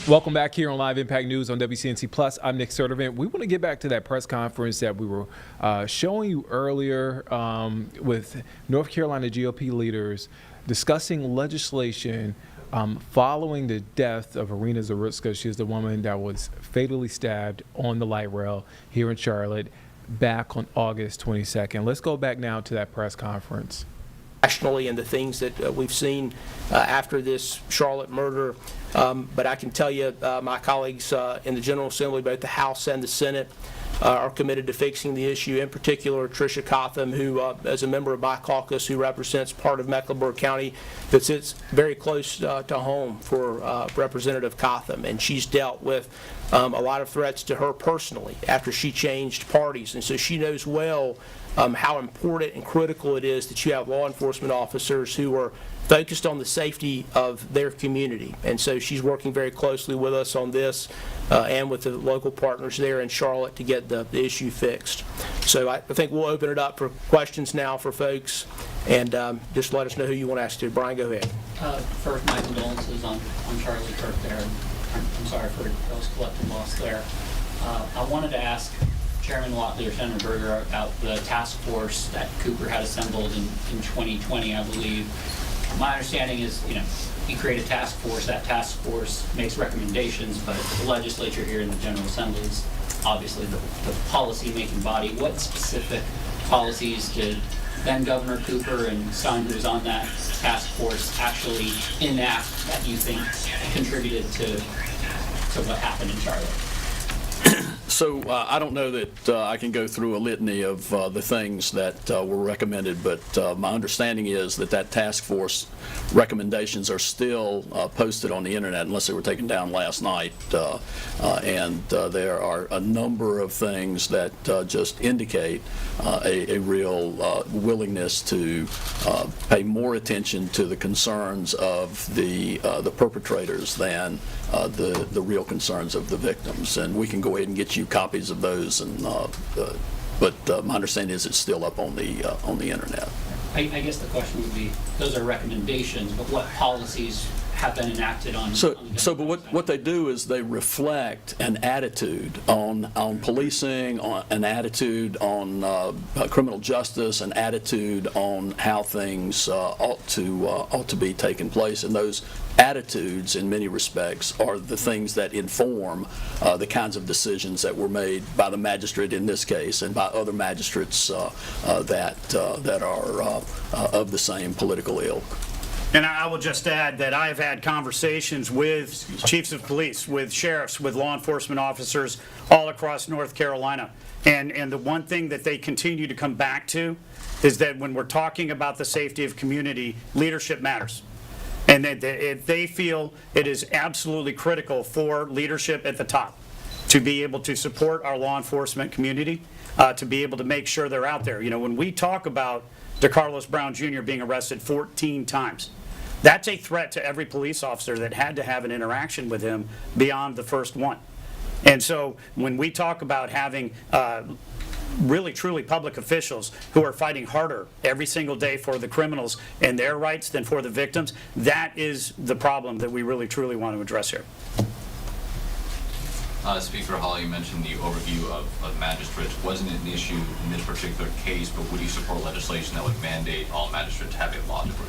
Welcome back here on Live Impact News on WCNC Plus. I'm Nick Sertivant. We want to get back to that press conference that we were showing you earlier with North Carolina GOP leaders discussing legislation following the death of Iryna Zarutska. She is the woman that was fatally stabbed on the light rail here in Charlotte back on August 22nd. Let's go back now to that press conference. Nationally and the things that we've seen after this Charlotte murder. But I can tell you my colleagues in the General Assembly, both the House and the Senate, are committed to fixing the issue. In particular, Tricia Cotham, who as a member of my caucus, who represents part of Mecklenburg County that sits very close to home for Representative Cotham, and she's dealt with a lot of threats to her personally after she changed parties, and so she knows well how important and critical it is that you have law enforcement officers who are focused on the safety of their community. And so she's working very closely with us on this and with the local partners there in Charlotte to get the issue fixed. So I think we'll open it up for questions now for folks, and just let us know who you want to ask to. Brian, go ahead. First, my condolences on Charlie Kirk there. I'm sorry for those collective loss there. I wanted to ask Chairman Watley or Senator Berger about the task force that Cooper had assembled in 2020, I believe. My understanding is, you create a task force. That task force makes recommendations, but the legislature here in the General Assembly is obviously the policy-making body. What specific policies did then Governor Cooper and Stein, who was on that task force, actually enact that you think contributed to what happened in Charlotte? So I don't know that I can go through a litany of the things that were recommended, but my understanding is that task force recommendations are still posted on the internet, unless they were taken down last night. And there are a number of things that just indicate a real willingness to pay more attention to the concerns of the perpetrators than the real concerns of the victims. And we can go ahead and get you copies of those, and but my understanding is it's still up on the internet. I guess the question would be, those are recommendations, but what policies have been enacted on? But what they do is they reflect an attitude on policing, an attitude on criminal justice, an attitude on how things ought to be taking place, and those attitudes, in many respects, are the things that inform the kinds of decisions that were made by the magistrate in this case and by other magistrates that are of the same political ilk. And I will just add that I have had conversations with chiefs of police, with sheriffs, with law enforcement officers all across North Carolina. And the one thing that they continue to come back to is that when we're talking about the safety of community, leadership matters. And that they feel it is absolutely critical for leadership at the top to be able to support our law enforcement community, to be able to make sure they're out there. When we talk about DeCarlos Brown Jr. being arrested 14 times, that's a threat to every police officer that had to have an interaction with him beyond the first one. And so when we talk about having really truly public officials who are fighting harder every single day for the criminals and their rights than for the victims, that is the problem that we really truly want to address here. Speaker Hall, you mentioned the overview of magistrates. Wasn't it an issue in this particular case, but would you support legislation that would mandate all magistrates have a law degree?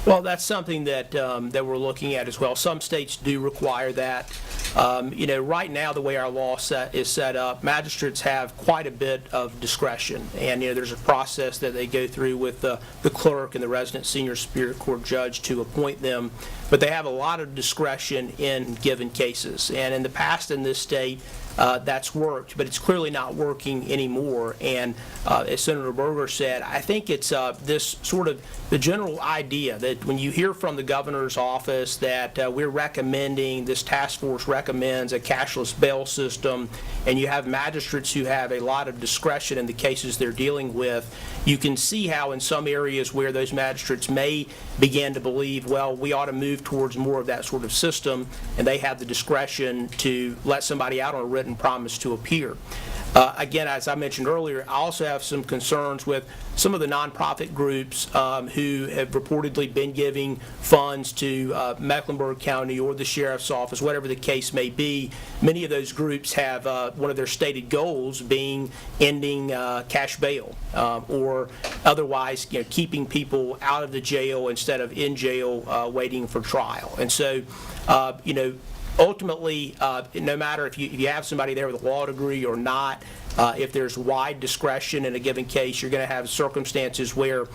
Well, that's something that we're looking at as well. Some states do require that. Right now, the way our law is set up, magistrates have quite a bit of discretion, and there's a process that they go through with the clerk and the resident senior superior court judge to appoint them, but they have a lot of discretion in given cases. And in the past in this state, that's worked, but it's clearly not working anymore. And as Senator Berger said, I think it's this sort of the general idea that when you hear from the governor's office that we're recommending, this task force recommends a cashless bail system, and you have magistrates who have a lot of discretion in the cases they're dealing with, you can see how in some areas where those magistrates may begin to believe, well, we ought to move towards more of that sort of system, and they have the discretion to let somebody out on a written promise to appear. Again, as I mentioned earlier, I also have some concerns with some of the nonprofit groups who have reportedly been giving funds to Mecklenburg County or the Sheriff's Office, whatever the case may be. Many of those groups have one of their stated goals being ending cash bail or otherwise, keeping people out of the jail instead of in jail waiting for trial. And so, ultimately, no matter if you have somebody there with a law degree or not, if there's wide discretion in a given case, you're going to have circumstances where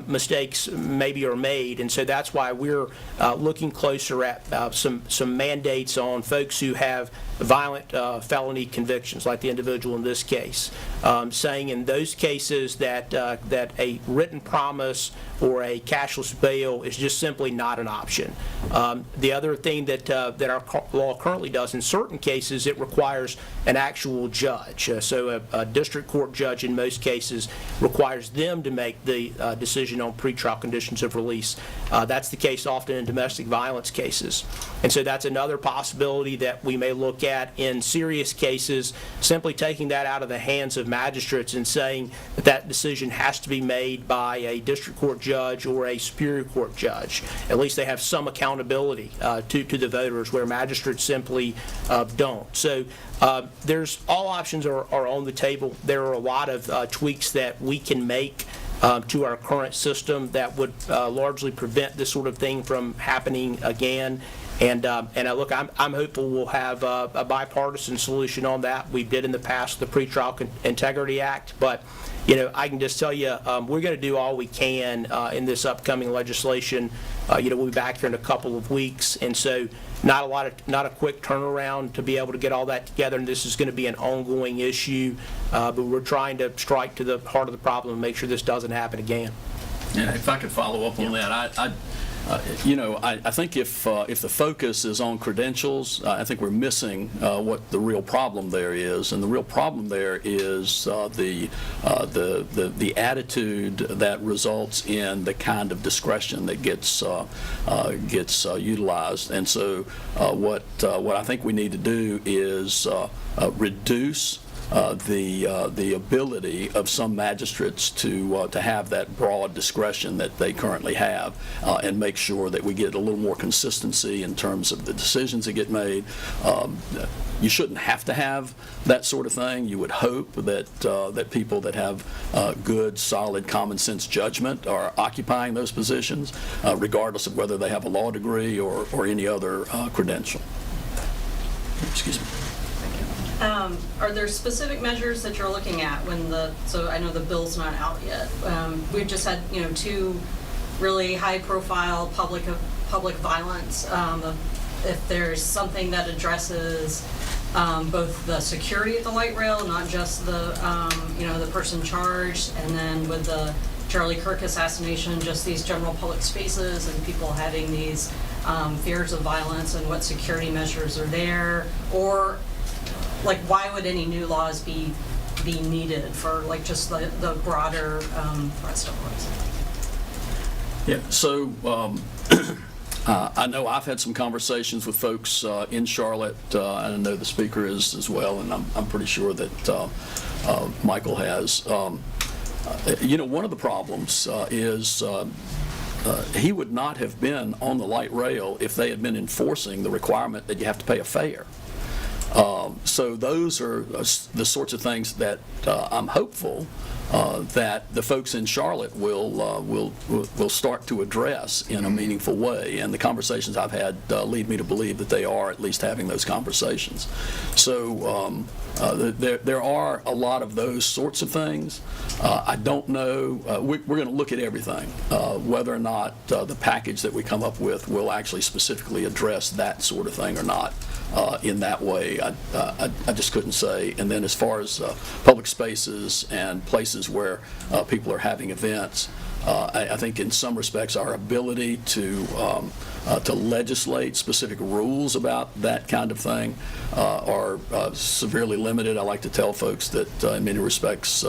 mistakes maybe are made. And so that's why we're looking closer at some mandates on folks who have violent felony convictions, like the individual in this case, saying in those cases that a written promise or a cashless bail is just simply not an option. The other thing that our law currently does, in certain cases, it requires an actual judge. So a district court judge in most cases requires them to make the decision on pretrial conditions of release. That's the case often in domestic violence cases. And so that's another possibility that we may look at in serious cases, simply taking that out of the hands of magistrates and saying that that decision has to be made by a district court judge or a superior court judge. At least they have some accountability to the voters, where magistrates simply don't. So there's all options are on the table. There are a lot of tweaks that we can make to our current system that would largely prevent this sort of thing from happening again. And look, I'm hopeful we'll have a bipartisan solution on that. We did in the past the Pretrial Integrity Act, but I can just tell you we're going to do all we can in this upcoming legislation. We'll be back here in a couple of weeks, and so not a quick turnaround to be able to get all that together. And this is going to be an ongoing issue, but we're trying to strike to the heart of the problem and make sure this doesn't happen again. Yeah, if I could follow up on that, I think if the focus is on credentials, I think we're missing what the real problem there is, and the real problem there is the attitude that results in the kind of discretion that gets utilized. And so what I think we need to do is reduce the ability of some magistrates to have that broad discretion that they currently have, and make sure that we get a little more consistency in terms of the decisions that get made. You shouldn't have to have that sort of thing. You would hope that people that have good, solid, common sense judgment are occupying those positions, regardless of whether they have a law degree or any other credential. Excuse me. Are there specific measures that you're looking at so I know the bill's not out yet. We've just had, 2 really high-profile public violence. If there's something that addresses both the security at the light rail, not just the person charged, and then with the Charlie Kirk assassination, just these general public spaces and people having these fears of violence, and what security measures are there, or why would any new laws be needed for just the broader rest of us? Yeah. So I know I've had some conversations with folks in Charlotte, and I know the speaker is as well, and I'm pretty sure that Michael has. One of the problems is he would not have been on the light rail if they had been enforcing the requirement that you have to pay a fare. So those are the sorts of things that I'm hopeful that the folks in Charlotte will start to address in a meaningful way. And the conversations I've had lead me to believe that they are at least having those conversations. So there are a lot of those sorts of things. I don't know. We're going to look at everything. Whether or not the package that we come up with will actually specifically address that sort of thing or not. In that way, I just couldn't say. And then as far as public spaces and places where people are having events, I think in some respects our ability to to legislate specific rules about that kind of thing are severely limited. I like to tell folks that in many respects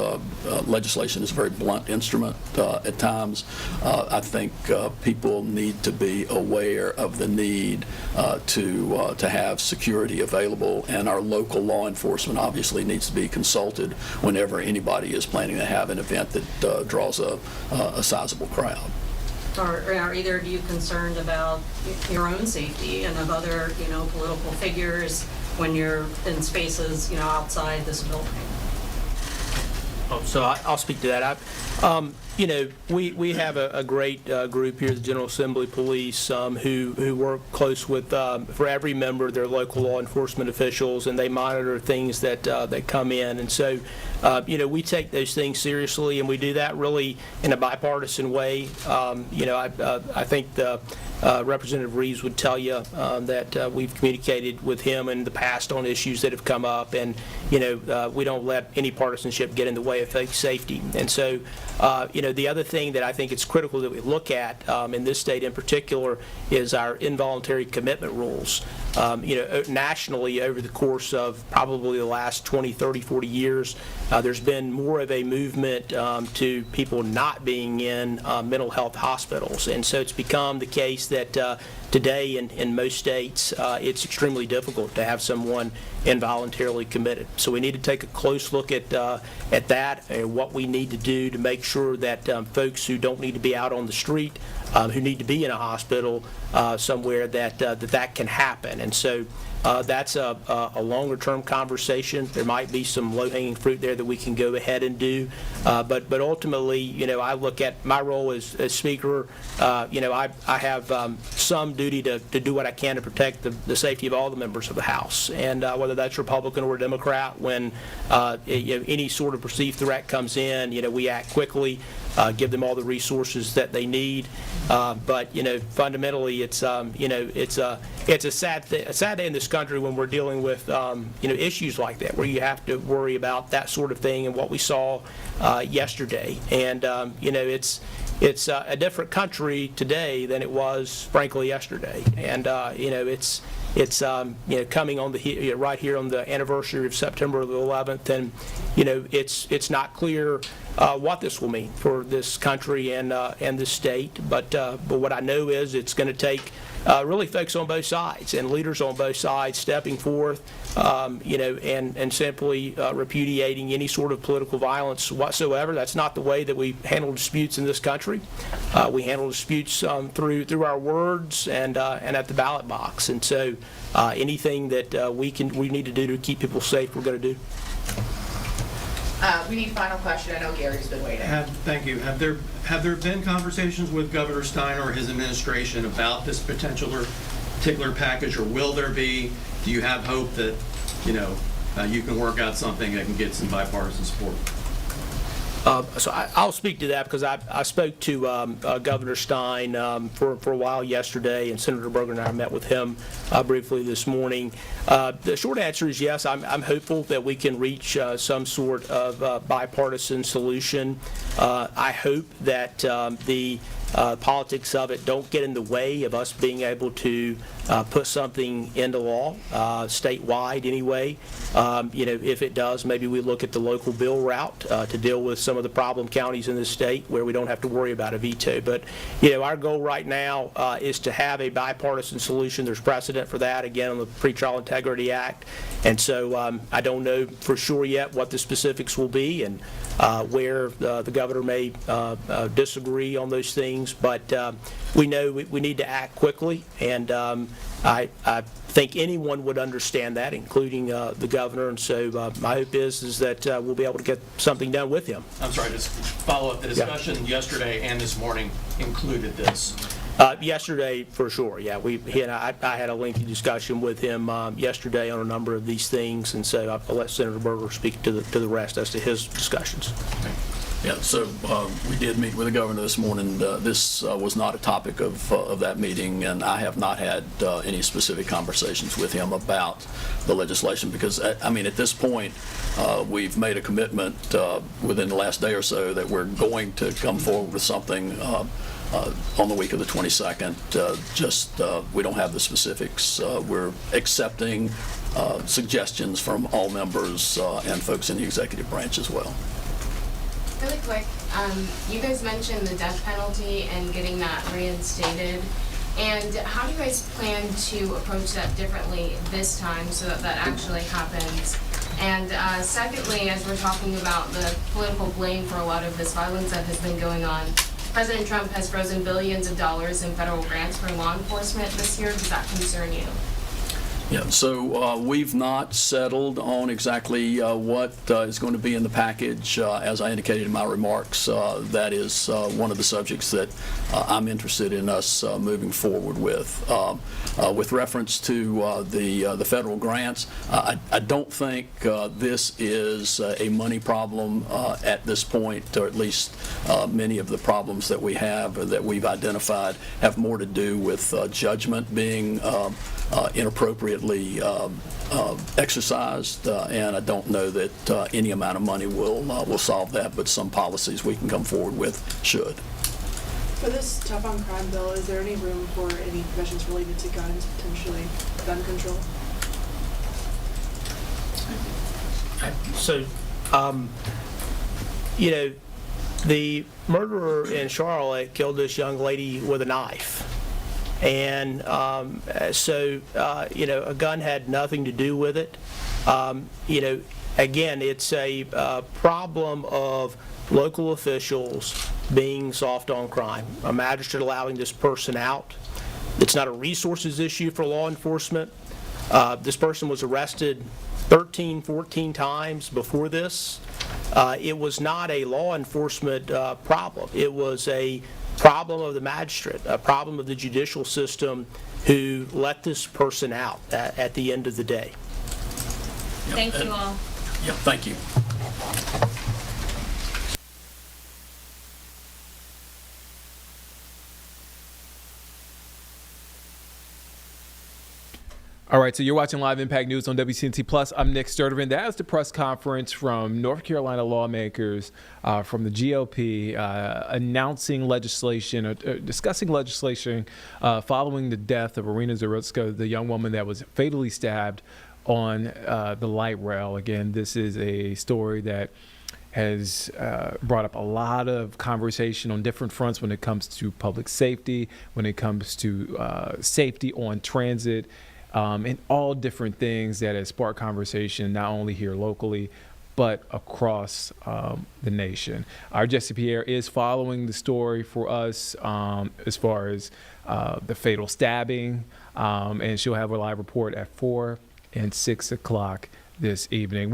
legislation is a very blunt instrument at times. I think people need to be aware of the need to have security available, and our local law enforcement obviously needs to be consulted whenever anybody is planning to have an event that draws a sizable crowd. Are either of you concerned about your own safety and of other, political figures when you're in spaces, outside this building? So I'll speak to that. We have a great group here, the General Assembly Police, who work close with, for every member, their local law enforcement officials, and they monitor things that come in. And so, we take those things seriously, and we do that really in a bipartisan way. I think the Representative Reeves would tell you that we've communicated with him in the past on issues that have come up, and we don't let any partisanship get in the way of safety. And so, the other thing that I think it's critical that we look at in this state in particular is our involuntary commitment rules. Nationally, over the course of probably the last 20, 30, 40 years, there's been more of a movement to people not being in mental health hospitals. And so it's become the case that today in most states, it's extremely difficult to have someone involuntarily committed. So we need to take a close look at that and what we need to do to make sure that folks who don't need to be out on the street, who need to be in a hospital somewhere, that can happen. And so that's a longer-term conversation. There might be some low-hanging fruit there that we can go ahead and do. But ultimately, I look at my role as Speaker. I have some duty to do what I can to protect the safety of all the members of the House. And whether that's Republican or Democrat, when any sort of perceived threat comes in, we act quickly. Give them all the resources that they need, but fundamentally, it's a sad day in this country when we're dealing with issues like that, where you have to worry about that sort of thing and what we saw yesterday. And it's a different country today than it was, frankly, yesterday. And it's coming on the right here on the anniversary of September the 11th, and it's not clear what this will mean for this country and this state. But what I know is it's going to take really folks on both sides and leaders on both sides stepping forth, and simply repudiating any sort of political violence whatsoever. That's not the way that we handle disputes in this country. We handle disputes through our words and at the ballot box. And so anything that we need to do to keep people safe, we're going to do. We need final question. I know Gary's been waiting. Thank you. Have there been conversations with Governor Steiner or his administration about this particular package, or will there be? Do you have hope that you can work out something that can get some bipartisan support? So I'll speak to that because I spoke to Governor Stein for a while yesterday, and Senator Berger and I met with him briefly this morning. The short answer is yes. I'm hopeful that we can reach some sort of bipartisan solution. I hope that the politics of it don't get in the way of us being able to put something into law, statewide anyway. If it does, maybe we look at the local bill route to deal with some of the problem counties in the state where we don't have to worry about a veto. But our goal right now is to have a bipartisan solution. There's precedent for that, again, on the Pretrial Integrity Act. And so I don't know for sure yet what the specifics will be and where the governor may disagree on those things. But we know we need to act quickly, and I think anyone would understand that, including the governor. And so my hope is that we'll be able to get something done with him. I'm sorry, just follow up. The discussion yesterday and this morning included this. Yesterday, for sure, yeah. He and I had a lengthy discussion with him yesterday on a number of these things, and so I'll let Senator Berger speak to the rest as to his discussions. Yeah, so we did meet with the governor this morning. This was not a topic of that meeting, and I have not had any specific conversations with him about the legislation because, at this point, we've made a commitment within the last day or so that we're going to come forward with something on the week of the 22nd. We don't have the specifics. We're accepting suggestions from all members and folks in the executive branch as well. Really quick, you guys mentioned the death penalty and getting that reinstated. And how do you guys plan to approach that differently this time so that that actually happens? And secondly, as we're talking about the political blame for a lot of this violence that has been going on, President Trump has frozen billions of dollars in federal grants for law enforcement this year. Does that concern you? Yeah, so we've not settled on exactly what is going to be in the package. As I indicated in my remarks, that is one of the subjects that I'm interested in us moving forward with. With reference to the federal grants, I don't think this is a money problem at this point, or at least many of the problems that we have or that we've identified have more to do with judgment being inappropriately exercised, and I don't know that any amount of money will solve that, but some policies we can come forward with should. For this tough on crime bill, is there any room for any provisions related to guns, potentially gun control? So, you know, the murderer in Charlotte killed this young lady with a knife. And so, you know, a gun had nothing to do with it. You know, again, it's a problem of local officials being soft on crime. A magistrate allowing this person out. It's not a resources issue for law enforcement. This person was arrested 13, 14 times before this. It was not a law enforcement problem. It was a problem of the magistrate, a problem of the judicial system who let this person out at the end of the day. Thank you all. Yeah, thank you. All right, so you're watching Live Impact News on WCNC Plus. I'm Nick Sturtevant. That is the press conference from North Carolina lawmakers from the GOP announcing legislation, discussing legislation following the death of Iryna Zarutska, the young woman that was fatally stabbed on the light rail. Again, this is a story that has brought up a lot of conversation on different fronts when it comes to public safety, when it comes to safety on transit, and all different things that has sparked conversation, not only here locally, but across the nation. Our Jesse Pierre is following the story for us as far as the fatal stabbing, and she'll have a live report at 4 and 6 o'clock this evening.